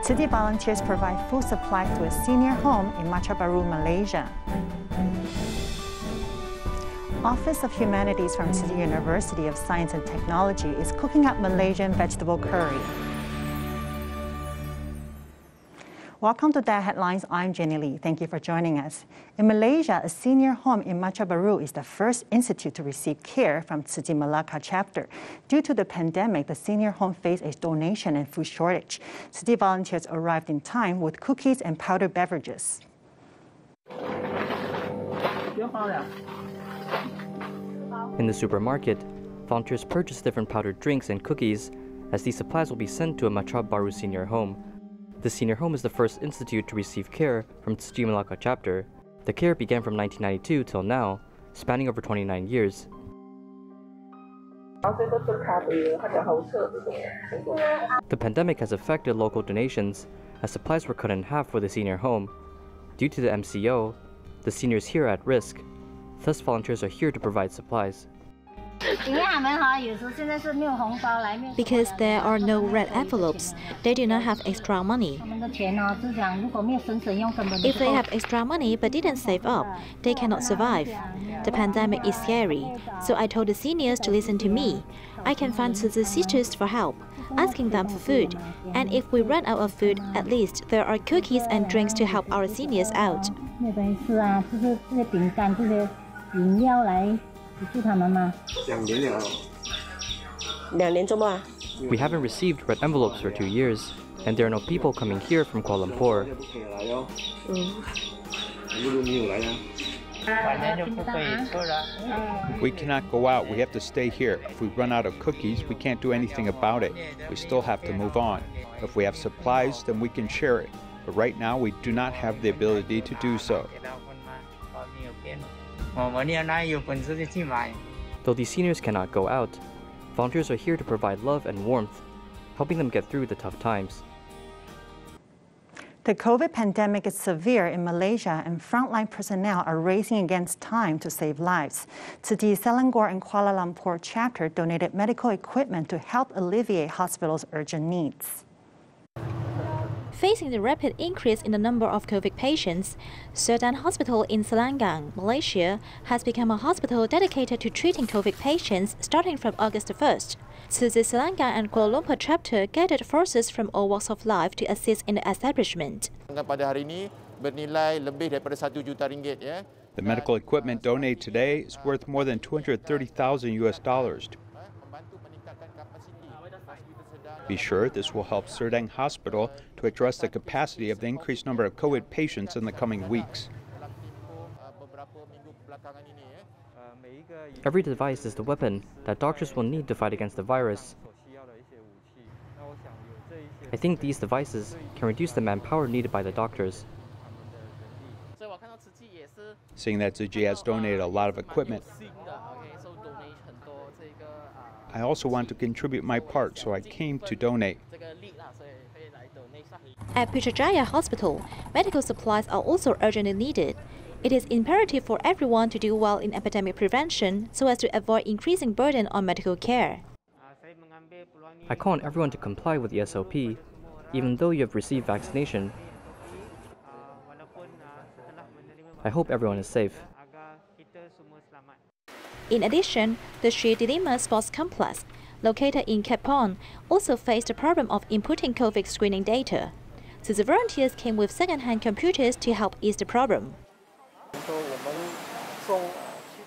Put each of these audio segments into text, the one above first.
Tzu Chi volunteers provide food supplies to a senior home in Machap Baru, Malaysia. Office of Humanities from Tzu Chi University of Science and Technology is cooking up Malaysian vegetable curry. Welcome to That Headlines. I'm Jenny Lee. Thank you for joining us. In Malaysia, a senior home in Machap Baru is the first institute to receive care from Tzu Chi Malacca chapter. Due to the pandemic, the senior home faced a donation and food shortage. Tzu Chi volunteers arrived in time with cookies and powdered beverages. In the supermarket, volunteers purchase different powdered drinks and cookies, as these supplies will be sent to a Machap Baru senior home. The senior home is the first institute to receive care from Tzu Chi Malacca chapter. The care began from 1992 till now, spanning over 29 years. The pandemic has affected local donations, as supplies were cut in half for the senior home. Due to the MCO, the seniors here are at risk. Thus, volunteers are here to provide supplies. Because there are no red envelopes, they do not have extra money. If they have extra money but didn't save up, they cannot survive. The pandemic is scary, so I told the seniors to listen to me. I can find the sisters for help, asking them for food. And if we run out of food, at least there are cookies and drinks to help our seniors out. We haven't received red envelopes for 2 years, and there are no people coming here from Kuala Lumpur. We cannot go out. We have to stay here. If we run out of cookies, we can't do anything about it. We still have to move on. If we have supplies, then we can share it. But right now, we do not have the ability to do so. Though these seniors cannot go out, volunteers are here to provide love and warmth, helping them get through the tough times. The COVID pandemic is severe in Malaysia, and frontline personnel are racing against time to save lives. Tzu Chi Selangor and Kuala Lumpur chapter donated medical equipment to help alleviate hospitals' urgent needs. Facing the rapid increase in the number of COVID patients, Serdan Hospital in Selangor, Malaysia, has become a hospital dedicated to treating COVID patients starting from August 1st. Tzu Chi Selangor and Kuala Lumpur chapter gathered forces from all walks of life to assist in the establishment. The medical equipment donated today is worth more than $230,000 US. Be sure this will help Serdang Hospital to address the capacity of the increased number of COVID patients in the coming weeks. Every device is the weapon that doctors will need to fight against the virus. I think these devices can reduce the manpower needed by the doctors. Seeing that Tzu Chi has donated a lot of equipment, I also want to contribute my part, so I came to donate. At Putrajaya Hospital, medical supplies are also urgently needed. It is imperative for everyone to do well in epidemic prevention so as to avoid increasing burden on medical care. I call on everyone to comply with the SOP, even though you have received vaccination. I hope everyone is safe. In addition, the Sri Dilima Sports Complex, located in Kepong, also faced the problem of inputting COVID screening data. So the volunteers came with second-hand computers to help ease the problem.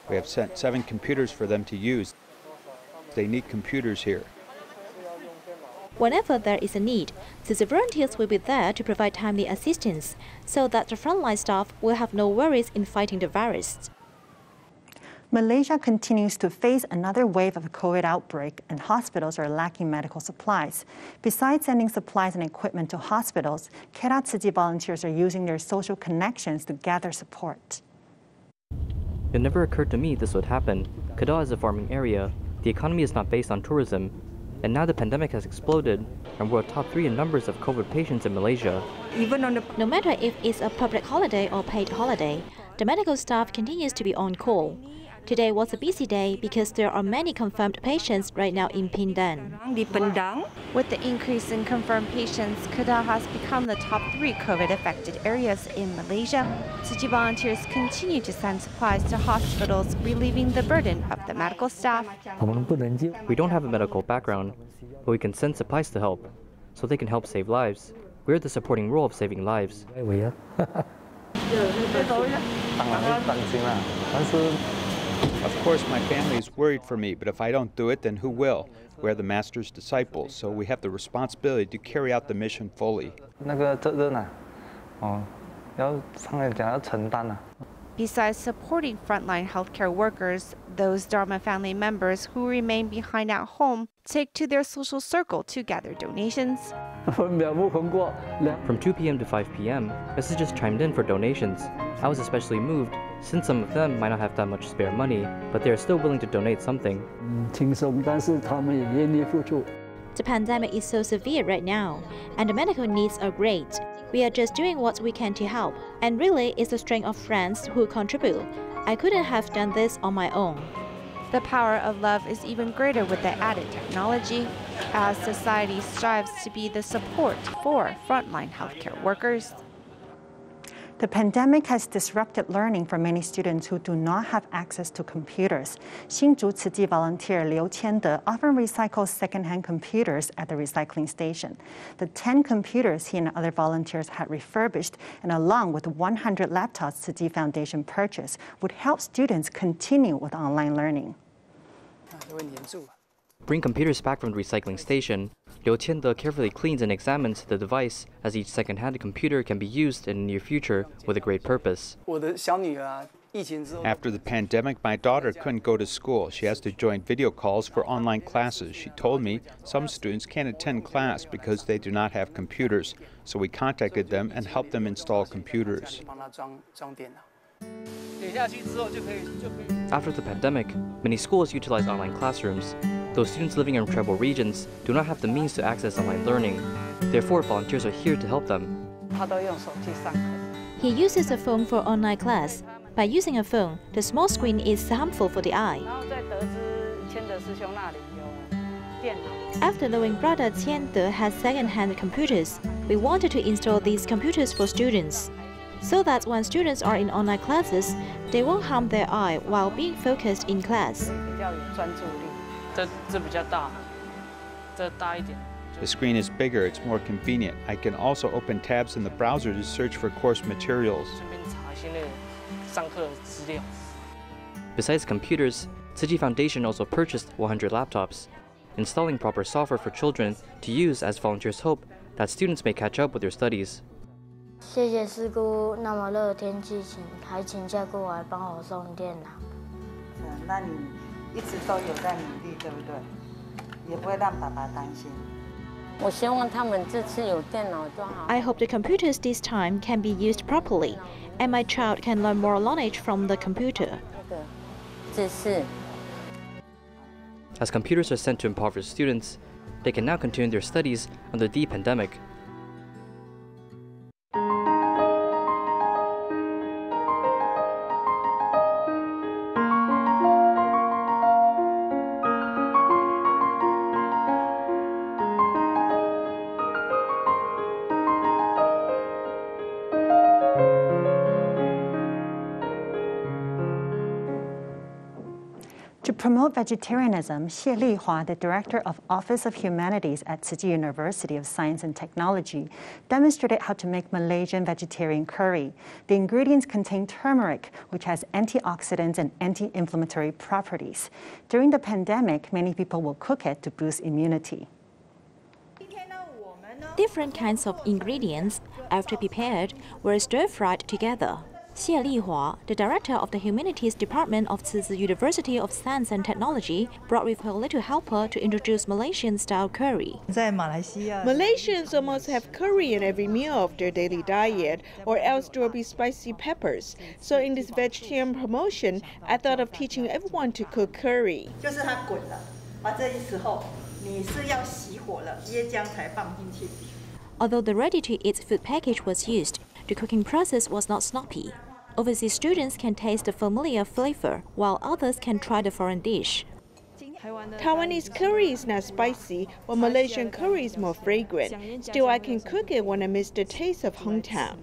We have sent 7 computers for them to use. They need computers here. Whenever there is a need, the volunteers will be there to provide timely assistance, so that the frontline staff will have no worries in fighting the virus. Malaysia continues to face another wave of a COVID outbreak, and hospitals are lacking medical supplies. Besides sending supplies and equipment to hospitals, Kera Tzu Chi volunteers are using their social connections to gather support. It never occurred to me this would happen. Kedah is a farming area. The economy is not based on tourism. And now the pandemic has exploded, and we're top 3 in numbers of COVID patients in Malaysia. No matter if it's a public holiday or paid holiday, the medical staff continues to be on call. Today was a busy day because there are many confirmed patients right now in Pindang. With the increase in confirmed patients, Kedah has become the top 3 COVID-affected areas in Malaysia. Tzu Chi volunteers continue to send supplies to hospitals, relieving the burden of the medical staff. We don't have a medical background, but we can send supplies to help, so they can help save lives. We're the supporting role of saving lives. Of course, my family is worried for me, but if I don't do it, then who will? We're the Master's disciples, so we have the responsibility to carry out the mission fully. Besides supporting frontline healthcare workers, those Dharma family members who remain behind at home take to their social circle to gather donations. From 2 p.m. to 5 p.m., messages chimed in for donations. I was especially moved, since some of them might not have that much spare money, but they are still willing to donate something. The pandemic is so severe right now, and the medical needs are great. We are just doing what we can to help, and really it's the strength of friends who contribute. I couldn't have done this on my own. The power of love is even greater with the added technology, as society strives to be the support for frontline healthcare workers. The pandemic has disrupted learning for many students who do not have access to computers. Hsinchu Tzu Chi volunteer Liu Qiande often recycles second-hand computers at the recycling station. The 10 computers he and other volunteers had refurbished, and along with 100 laptops Tzu Chi Foundation purchased, would help students continue with online learning. Bring computers back from the recycling station. Liu Qiande carefully cleans and examines the device, as each second-hand computer can be used in the near future with a great purpose. After the pandemic, my daughter couldn't go to school. She has to join video calls for online classes. She told me some students can't attend class because they do not have computers, so we contacted them and helped them install computers. After the pandemic, many schools utilize online classrooms. Those students living in tribal regions do not have the means to access online learning. Therefore, volunteers are here to help them. He uses a phone for online class. By using a phone, the small screen is harmful for the eye. After knowing brother Qiande has second-hand computers, we wanted to install these computers for students, so that when students are in online classes, they won't harm their eye while being focused in class. The screen is bigger, it's more convenient. I can also open tabs in the browser to search for course materials. Besides computers, Tzu Chi Foundation also purchased 100 laptops, installing proper software for children to use as volunteers hope that students may catch up with their studies. 谢谢师姑，那么热的天气还请假过来帮我送电脑。那你一直都有在努力，对不对？也不会让爸爸担心。我希望他们这次有电脑就好。I hope the computers this time can be used properly, and my child can learn more knowledge from the computer. 知识。As computers are sent to impoverished students, they can now continue their studies under the pandemic. To promote vegetarianism, Xie Lihua, the director of Office of Humanities at Tzu Chi University of Science and Technology, demonstrated how to make Malaysian vegetarian curry. The ingredients contain turmeric, which has antioxidants and anti-inflammatory properties. During the pandemic, many people will cook it to boost immunity. Different kinds of ingredients, after prepared, were stir-fried together. Xie Lihua, the director of the Humanities Department of Tzu Chi University of Science and Technology, brought with her little helper to introduce Malaysian-style curry. Malaysians almost have curry in every meal of their daily diet, or else there will be spicy peppers. So in this vegetarian promotion, I thought of teaching everyone to cook curry. Although the ready-to-eat food package was used, the cooking process was not sloppy. Overseas students can taste the familiar flavor, while others can try the foreign dish. Taiwanese curry is not spicy, while Malaysian curry is more fragrant. Still, I can cook it when I miss the taste of hometown.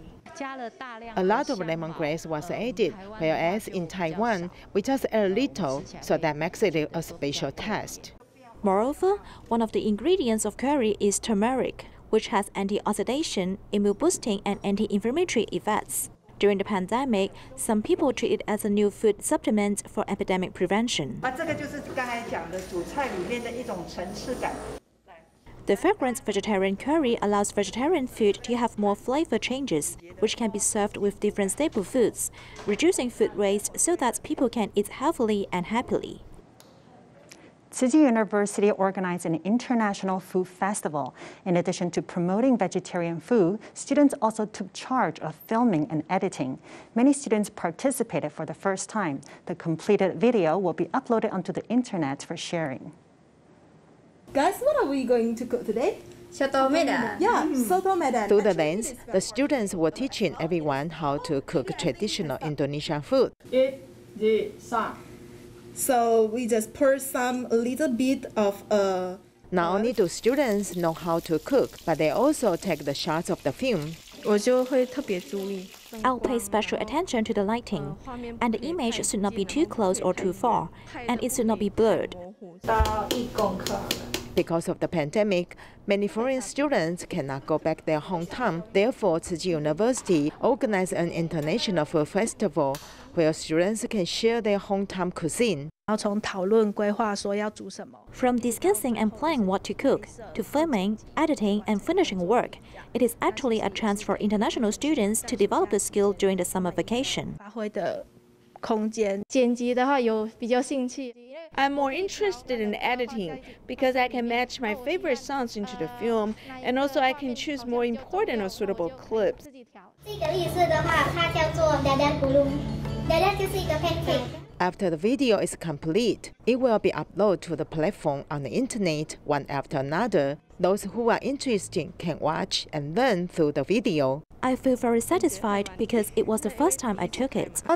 A lot of lemongrass was added, whereas in Taiwan, we just add a little, so that makes it a special taste. Moreover, one of the ingredients of curry is turmeric, which has antioxidant, immune-boosting, and anti-inflammatory effects. During the pandemic, some people treat it as a new food supplement for epidemic prevention. The fragrant vegetarian curry allows vegetarian food to have more flavor changes, which can be served with different staple foods, reducing food waste so that people can eat healthily and happily. Tzu Chi University organized an international food festival. In addition to promoting vegetarian food, students also took charge of filming and editing. Many students participated for the first time. The completed video will be uploaded onto the internet for sharing. Guys, what are we going to cook today? Soto Medan. Yeah, Soto Medan. Through the lens, the students were teaching everyone how to cook traditional Indonesian food. So we just pour a little bit of Not only do students know how to cook, but they also take the shots of the film. I'll pay special attention to the lighting, and the image should not be too close or too far, and it should not be blurred. Because of the pandemic, many foreign students cannot go back their hometown. Therefore, Tzu Chi University organized an international food festival where students can share their hometown cuisine. From discussing and planning what to cook, to filming, editing, and finishing work, it is actually a chance for international students to develop the skill during the summer vacation. I'm more interested in editing because I can match my favorite songs into the film, and also I can choose more important or suitable clips. After the video is complete, it will be uploaded to the platform on the internet one after another. Those who are interested can watch and learn through the video. I feel very satisfied because it was the first time I took it. They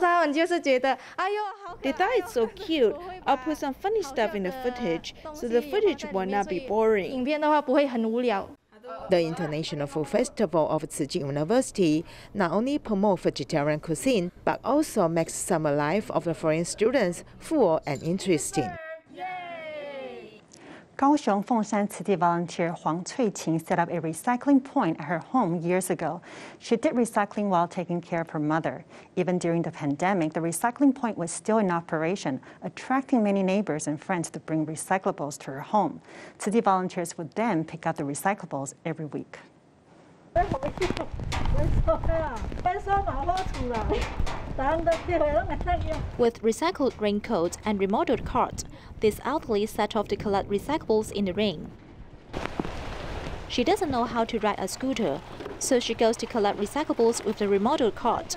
thought it's so cute. I'll put some funny stuff in the footage, so the footage will not be boring. The International Food Festival of Tzu Chi University not only promotes vegetarian cuisine, but also makes summer life of the foreign students full and interesting. Kaohsiung Fengshan Tzu Chi volunteer Huang Cui-qing set up a recycling point at her home years ago. She did recycling while taking care of her mother. Even during the pandemic, the recycling point was still in operation, attracting many neighbors and friends to bring recyclables to her home. Tzu Chi volunteers would then pick up the recyclables every week. With recycled raincoats and remodeled carts, this elderly set off to collect recyclables in the rain. She doesn't know how to ride a scooter, so she goes to collect recyclables with the remodeled cart.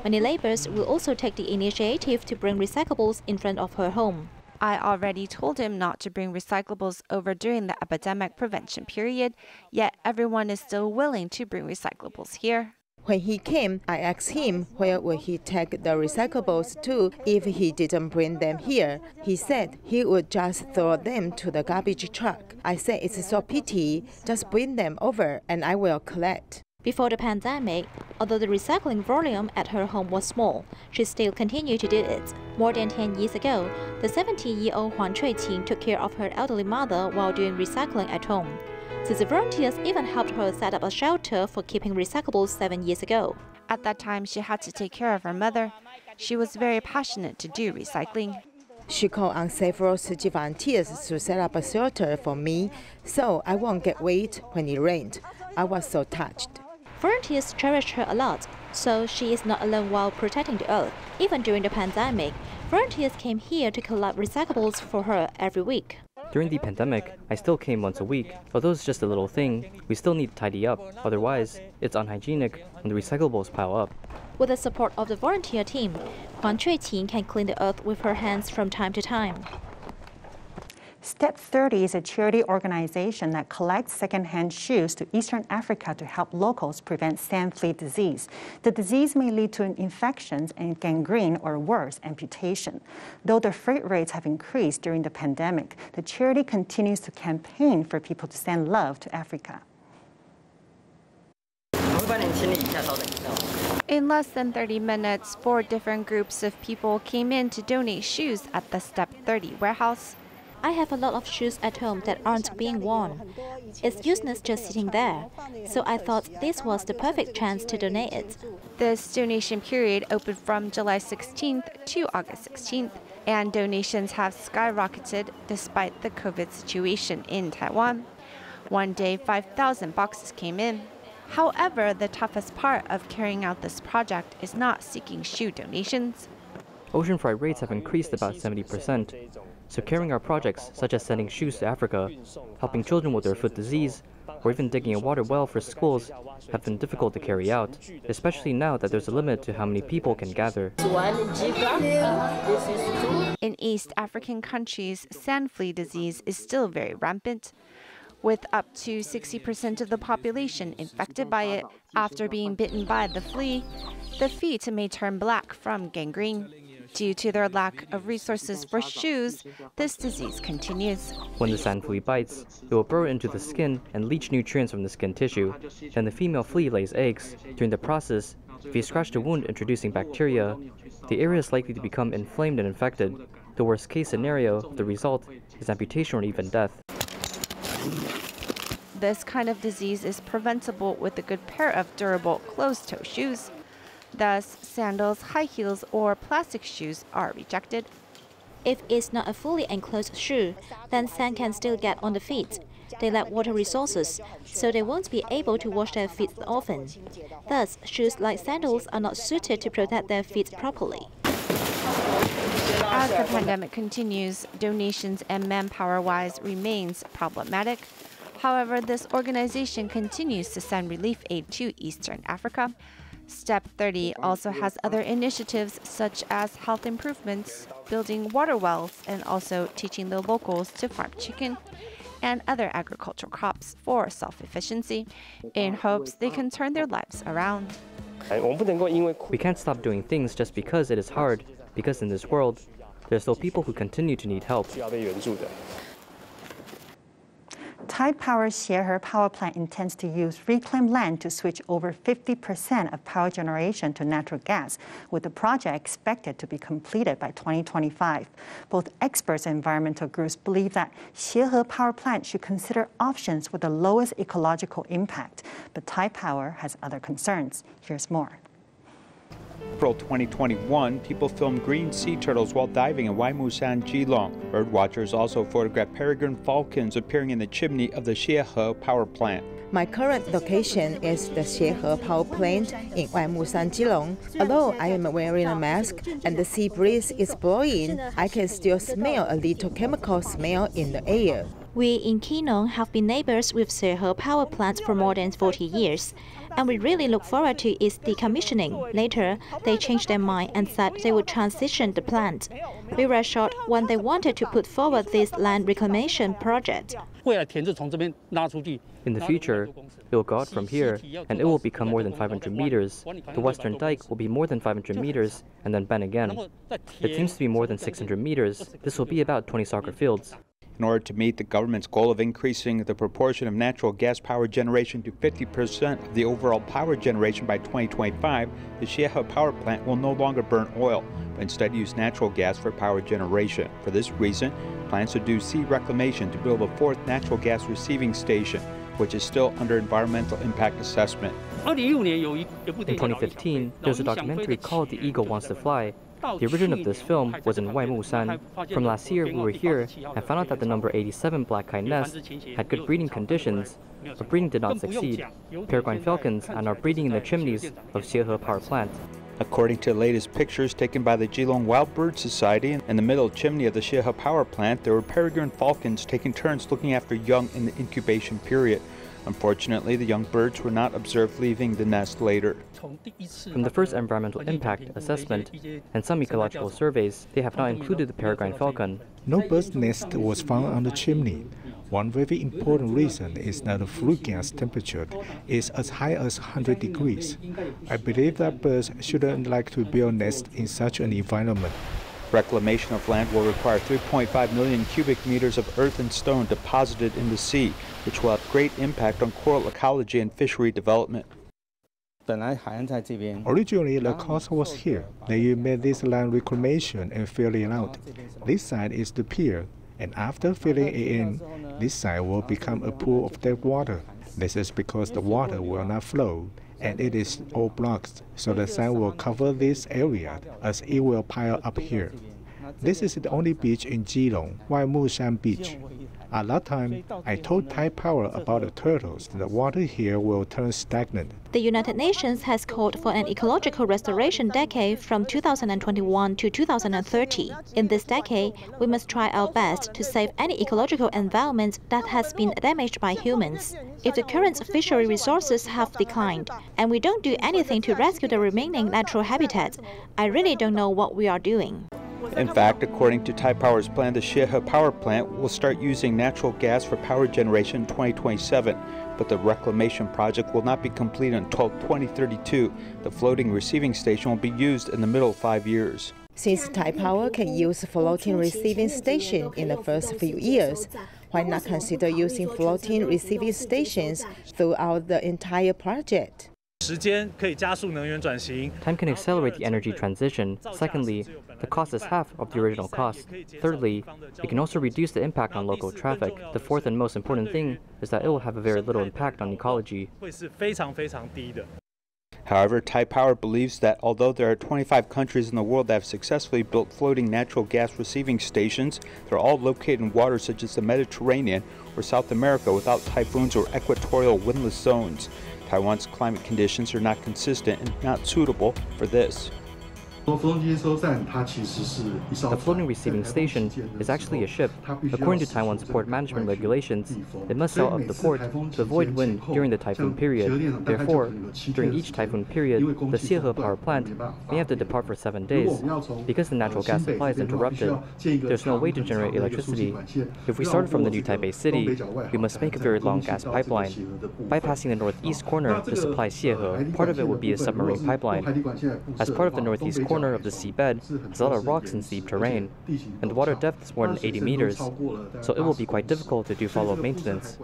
Many neighbors will also take the initiative to bring recyclables in front of her home. I already told him not to bring recyclables over during the epidemic prevention period, yet everyone is still willing to bring recyclables here. When he came, I asked him where would he take the recyclables to if he didn't bring them here. He said he would just throw them to the garbage truck. I said it's so pity, just bring them over and I will collect. Before the pandemic, although the recycling volume at her home was small, she still continued to do it. More than 10 years ago, the 70-year-old Huang Cui-qing took care of her elderly mother while doing recycling at home. The volunteers even helped her set up a shelter for keeping recyclables 7 years ago. At that time, she had to take care of her mother. She was very passionate to do recycling. She called on several Tzu Chi volunteers to set up a shelter for me, so I won't get wet when it rained. I was so touched. Volunteers cherished her a lot, so she is not alone while protecting the earth. Even during the pandemic, volunteers came here to collect recyclables for her every week. During the pandemic, I still came once a week. Although it's just a little thing, we still need to tidy up. Otherwise, it's unhygienic when the recyclables pile up. With the support of the volunteer team, Huang Cui-qing can clean the earth with her hands from time to time. Step 30 is a charity organization that collects secondhand shoes to Eastern Africa to help locals prevent sand flea disease. The disease may lead to infections and gangrene or worse, amputation. Though the freight rates have increased during the pandemic, the charity continues to campaign for people to send love to Africa. In less than 30 minutes, 4 different groups of people came in to donate shoes at the Step 30 warehouse. I have a lot of shoes at home that aren't being worn. It's useless just sitting there, so I thought this was the perfect chance to donate it. This donation period opened from July 16th to August 16th, and donations have skyrocketed despite the COVID situation in Taiwan. One day, 5,000 boxes came in. However, the toughest part of carrying out this project is not seeking shoe donations. Ocean freight rates have increased about 70%. So carrying our projects, such as sending shoes to Africa, helping children with their foot disease, or even digging a water well for schools, have been difficult to carry out, especially now that there's a limit to how many people can gather. In East African countries, sand flea disease is still very rampant, with up to 60% of the population infected by it. After being bitten by the flea, the feet may turn black from gangrene. Due to their lack of resources for shoes, this disease continues. When the sand flea bites, it will burrow into the skin and leach nutrients from the skin tissue. Then the female flea lays eggs. During the process, if you scratch the wound introducing bacteria, the area is likely to become inflamed and infected. The worst case scenario, the result, is amputation or even death. This kind of disease is preventable with a good pair of durable closed-toe shoes. Thus, sandals, high heels, or plastic shoes are rejected. If it's not a fully enclosed shoe, then sand can still get on the feet. They lack water resources, so they won't be able to wash their feet often. Thus, shoes like sandals are not suited to protect their feet properly. As the pandemic continues, donations and manpower-wise remains problematic. However, this organization continues to send relief aid to Eastern Africa. Step 30 also has other initiatives such as health improvements, building water wells, and also teaching the locals to farm chicken and other agricultural crops for self-efficiency, in hopes they can turn their lives around. We can't stop doing things just because it is hard, because in this world, there are still people who continue to need help. Tide Power's Xiehe power plant intends to use reclaimed land to switch over 50% of power generation to natural gas, with the project expected to be completed by 2025. Both experts and environmental groups believe that Xiehe power plant should consider options with the lowest ecological impact, but Tide Power has other concerns. Here's more. April 2021, people filmed green sea turtles while diving in Waimusan, Geelong. Birdwatchers also photographed peregrine falcons appearing in the chimney of the Xiehe power plant. My current location is the Xiehe power plant in Waimusan, Geelong. Although I am wearing a mask and the sea breeze is blowing, I can still smell a little chemical smell in the air. We in Keelong have been neighbors with Xiehe power plant for more than 40 years, and we really look forward to its decommissioning. Later, they changed their mind and said they would transition the plant. We were shocked when they wanted to put forward this land reclamation project. In the future, it will go out from here, and it will become more than 500 meters. The western dike will be more than 500 meters, and then bend again. It seems to be more than 600 meters. This will be about 20 soccer fields. In order to meet the government's goal of increasing the proportion of natural gas power generation to 50% of the overall power generation by 2025, the Xiehe power plant will no longer burn oil, but instead use natural gas for power generation. For this reason, plans to do sea reclamation to build a fourth natural gas receiving station, which is still under environmental impact assessment. In 2015, there was a documentary called The Eagle Wants to Fly. The origin of this film was in Waimusan. From last year, we were here and found out that the number 87 black kite nest had good breeding conditions, but breeding did not succeed. Peregrine falcons are now breeding in the chimneys of Xiehe power plant. According to the latest pictures taken by the Geelong Wild Bird Society, in the middle chimney of the Xiehe power plant, there were peregrine falcons taking turns looking after young in the incubation period. Unfortunately, the young birds were not observed leaving the nest later. From the first environmental impact assessment and some ecological surveys, they have not included the peregrine falcon. No bird's nest was found on the chimney. One very important reason is that the flue gas temperature is as high as 100 degrees. I believe that birds shouldn't like to build nests in such an environment. Reclamation of land will require 3.5 million cubic meters of earth and stone deposited in the sea, which will have great impact on coral ecology and fishery development. Originally, the coast was here. They made this land reclamation and fill it out. This side is the pier, and after filling it in, this side will become a pool of dead water. This is because the water will not flow, and it is all blocked, so the sand will cover this area as it will pile up here. This is the only beach in Keelung, Waimushan Beach. At that time, I told Thai Power about the turtles. The water here will turn stagnant. The United Nations has called for an ecological restoration decade from 2021 to 2030. In this decade, we must try our best to save any ecological environment that has been damaged by humans. If the current fishery resources have declined, and we don't do anything to rescue the remaining natural habitats, I really don't know what we are doing. In fact, according to Thai Power's plan, the Xiehe power plant will start using natural gas for power generation in 2027, but the reclamation project will not be complete until 2032. The floating receiving station will be used in the middle of 5 years. Since Thai Power can use floating receiving station in the first few years, why not consider using floating receiving stations throughout the entire project? Time can accelerate the energy transition. Secondly, the cost is half of the original cost. Thirdly, it can also reduce the impact on local traffic. The fourth and most important thing is that it will have a very little impact on ecology. However, Thai Power believes that although there are 25 countries in the world that have successfully built floating natural gas receiving stations, they're all located in waters such as the Mediterranean or South America without typhoons or equatorial windless zones. Taiwan's climate conditions are not consistent and not suitable for this. The floating receiving station is actually a ship. According to Taiwan's port management regulations, it must sail up the port to avoid wind during the typhoon period. Therefore, during each typhoon period, the Xiehe power plant may have to depart for 7 days. Because the natural gas supply is interrupted, there's no way to generate electricity. If we started from the new Taipei city, we must make a very long gas pipeline. Bypassing the northeast corner to supply Xiehe, part of it would be a submarine pipeline. As part of the northeast corner of the seabed has a lot of rocks and steep terrain, and the water depth is more than 80 meters, so it will be quite difficult to do follow-up maintenance.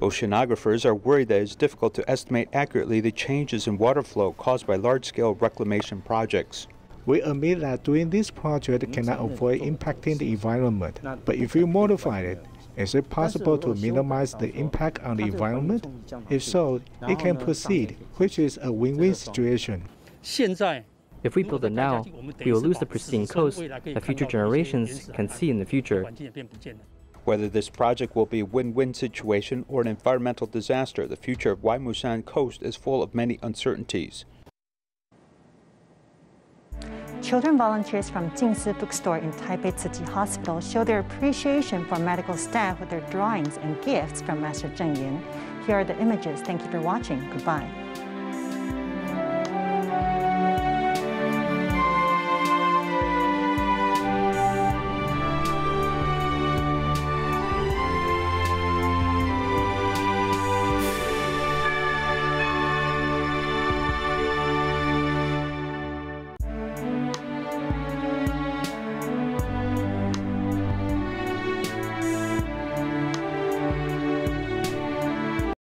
Oceanographers are worried that it's difficult to estimate accurately the changes in water flow caused by large-scale reclamation projects. We admit that doing this project cannot avoid impacting the environment, but if we modify it, is it possible to minimize the impact on the environment? If so, it can proceed, which is a win-win situation. If we build it now, we will lose the pristine coast that future generations can see in the future. Whether this project will be a win-win situation or an environmental disaster, the future of Waimushan coast is full of many uncertainties. Children volunteers from Jingsi Bookstore in Taipei Tzu Chi Hospital show their appreciation for medical staff with their drawings and gifts from Master Zheng Yin. Here are the images. Thank you for watching. Goodbye.